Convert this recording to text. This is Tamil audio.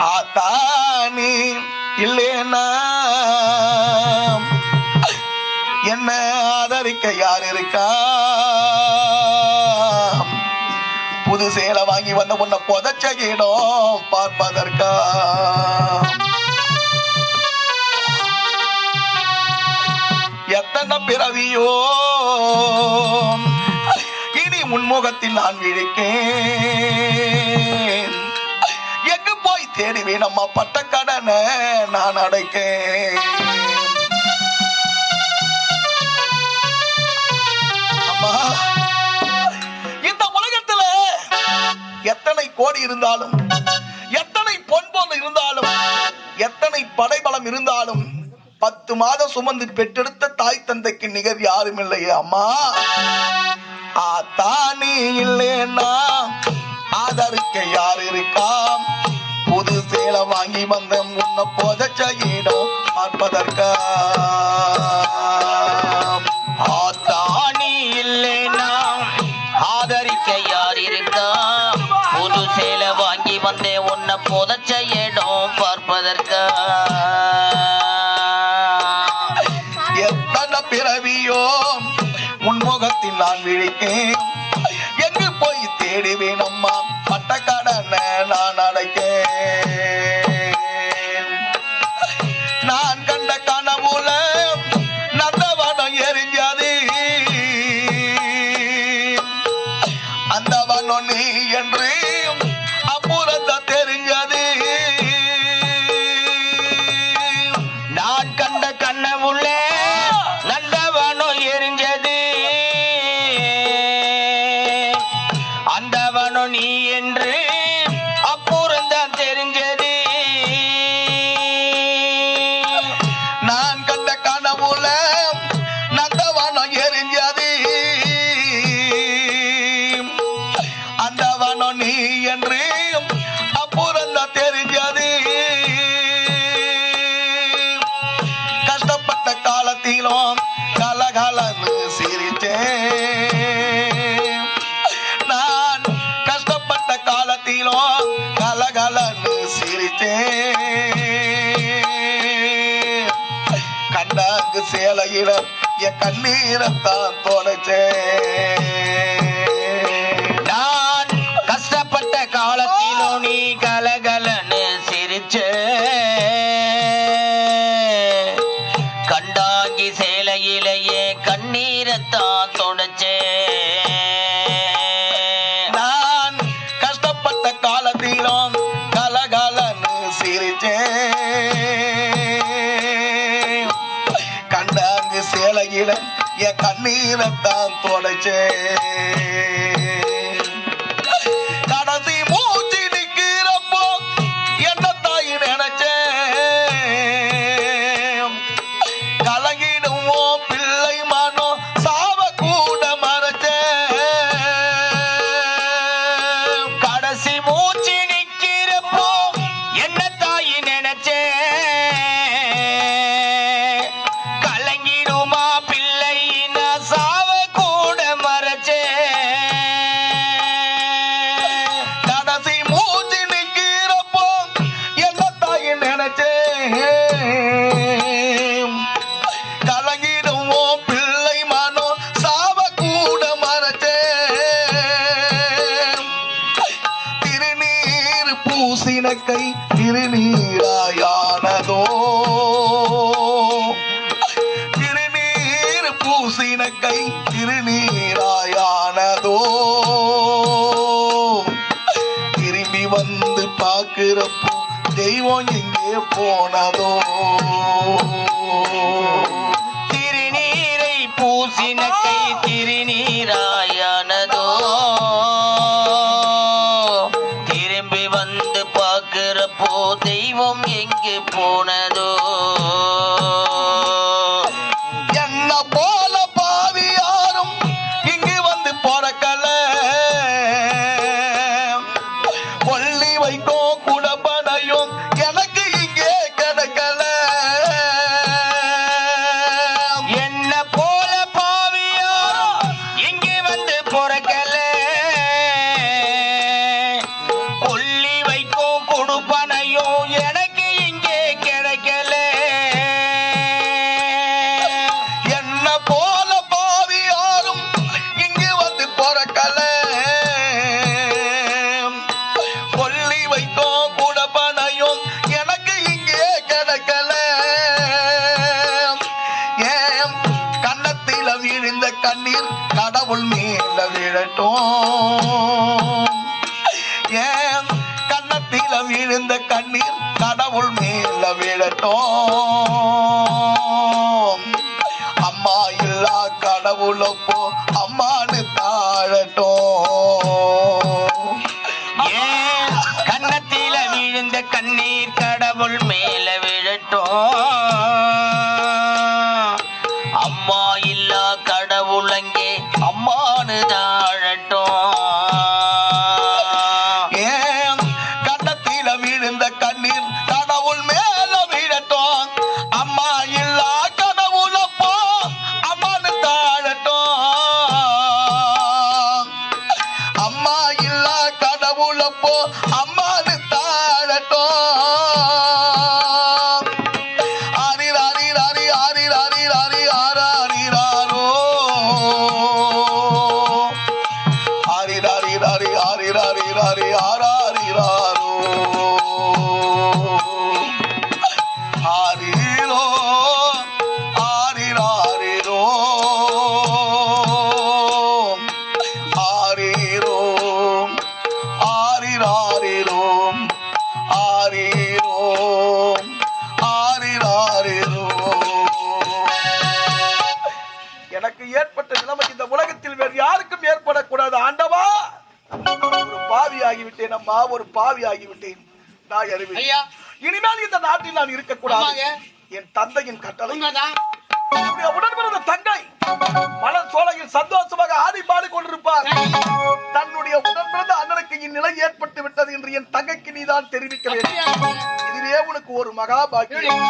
ஆத்தானி இல்லேனா என்ன ஆதரிக்க யார் இருக்கா? புது சேலை வாங்கி வந்த உன்னை புதைச்ச இடம் பார்ப்பதற்கா? எத்தனை பிறவியோ இனி முன்முகத்தில் நான் விழிக்கேன். எங்கு போய் தேடுவேன் அம்மா பட்ட கடனை நான் அடைக்கேன். அம்மா, இந்த உலகத்துல எத்தனை கோடி இருந்தாலும், எத்தனை பொன்பொருள் இருந்தாலும், எத்தனை படைபலம் இருந்தாலும் 10 மாதம் சுமந்து பெற்றெடுத்த தாய் தந்தைக்கு நிகர் யாரும் இல்லையே அம்மா. ஆத்தானி இல்லேனா ஆதரிக்க யார் இருக்கா? புது சேலை வாங்கி வந்த முன்ன புதைச்ச இடம் பார்ப்பதற்கா? ஆத்தானி இல்லேனா ஆதரிக்க யார் இருக்கா? புது சேலை வாங்கி வந்தே உன்னை புதைச்ச இடம் பார்ப்பதற்கா? எத்தனை பிறவியோ முன்முகத்தில் நான் விழிக்கேன். எங்கு போய் தேடுவேன் அம்மா பட்ட கடனை நான் அடைக்கேன். நான் கண்ட கனவுல நந்தவனம் எரிஞ்சது, அந்த வனம் நீ என்று அப்புறத்தை தெரிஞ்சது. நான் கண்ட கனவுல நந்தவனம் எரிஞ்சது, அந்தவனம் நீ என்று அப்புறம்தான் தெரிஞ்சது. நான் கண்ட கனவுல நந்தவனம் எரிஞ்சது, அந்த வனம் நீ என்று அப்புறம்தான் தெரிஞ்சது. கஷ்டப்பட்ட காலத்திலும் கலகலன்னு சிரிச்சேன். நான் கஷ்டப்பட்ட காலத்திலும் கலகலன்னு சிரிச்சேன். கண்டாங்கு சேலையில என் கண்ணீரத்தான் தொலைச்சேன். நான் கஷ்டப்பட்ட காலத்திலும் நீ கலகலன்னு சிரிச்ச, கண்டாங்கி சேலையிலேயே கண்ணீரத்தான் தொடச்சே. நான் கஷ்டப்பட்ட காலத்திலும் கலகலன்னு சிரிச்சேன். கண்டாங்கு சேலையில என் கண்ணீரத்தான் தொலைச்சேன். கடைசி மூச்சு நிக்கிறப்போ என்ன தாய் நினைச்சேன். கலங்கிடுமோ பிள்ளை மனோ சாவ கூட மறைச்சேன். கடைசி மூச்சு நிக்கிறப்போ என்ன தாய் நினைச்சே, கலங்கிடுமா பிள்ளை நான் சாவ கூட மறைச்சே. கடைசி மூச்சு நிக்கிறப்போ என்ன தாய் நினைச்சேன். கலங்கிடுமோ பிள்ளை மனோ சாவ கூட மறைச்சேன். திருநீர் பூசின கை திருநீராயானதோ, திருநீர் பூசின கை திருநீராயானதோ. திரும்பி வந்து பார்க்கிறப்போ தெய்வம் எங்கே போனதோ. திருநீரை பூசின கை திருநீராயானதோ, திரும்பி வந்து பார்க்கிறப்போ தெய்வம் எங்கு போனதோ. என்ன போல பாவி யாரும் இங்கு வந்து பிறக்கல. கொள்ளி வைக்கும் குடப்பனையும் எனக்கு இங்கே கிடைக்கல. என்ன போல பாவியாரும் இங்கே வந்து பொறக்கல, கொல்லி வைக்கும் கொடுப்பனையும் கருணையும் எனக்கு இங்கே கிடைக்கல. என்ன போல பாவி யாரும் இங்கு வந்து பொறக்கல. கொல்லி வைக்கும் குடப்பனையும் எனக்கு இங்கே கிடைக்கல. ஏன் கன்னத்தில விழுந்த கண்ணீர் கடவுள் மேல விழட்டும். ஏன் கன்னத்தில விழுந்த கண்ணீர் கடவுள் மேல விழட்டும். அம்மா இல்லா கடவுளப்போ அம்மானு தாழட்டும். ஏன் கன்னத்தில விழுந்த கண்ணீர் கடவுள் மேல விழட்டும். அம்மா இல்லா கடவுள் அங்கே அம்மானு தாழட்டும். ஏன் கன்னத்தில விழுந்த கண்ணீர் கடவுள் மேல விழட்டும். அம்மா இல்லா கடவுளப்போ அம்மானு தாழட்டும். அம்மா இல்லா கடவுளப்போ அம்மானு தாழட்டும். ஆரிராரிராரி ஆரிராரிராரி ஆராரிராரோ. ஆரிராரிராரி ஆரிராரிராரி ஆராரிராரோ. ஆரிரோ ஆரிராரிரோ. ஆரிரோ ஆரிராரிரோ. ஆரிரோ ஆரிராரிரோ. எனக்கு ஏற்பட்ட நிலைமை இந்த உலகத்தில் வேறு யாருக்கும் ஏற்படக்கூடாது ஆண்டவா. ஒரு பாவி ஆகிவிட்டேன் அம்மா, ஒரு பாவி ஆகிவிட்டேன். நான் அறிவேன் ஐயா, இனிமேல் இந்த நாட்டில் நான் இருக்கக்கூடாது. ஆமாங்க. என் தந்தையின் கட்டளை. உண்மைதான். என்னுடைய உடன்பிறந்த தங்கை மலர் சோலையில் சந்தோஷமாக ஆடி பாடிக் கொண்டிருப்பார். தன்னுடைய உடன்பிறந்த அண்ணனுக்கு இந்நிலை ஏற்பட்டு விட்டது என்று என் தங்கைக்கு நீதான் தெரிவிக்க வேண்டும். அப்படியா? இதுவே உனக்கு ஒரு மகா பாக்கியம்.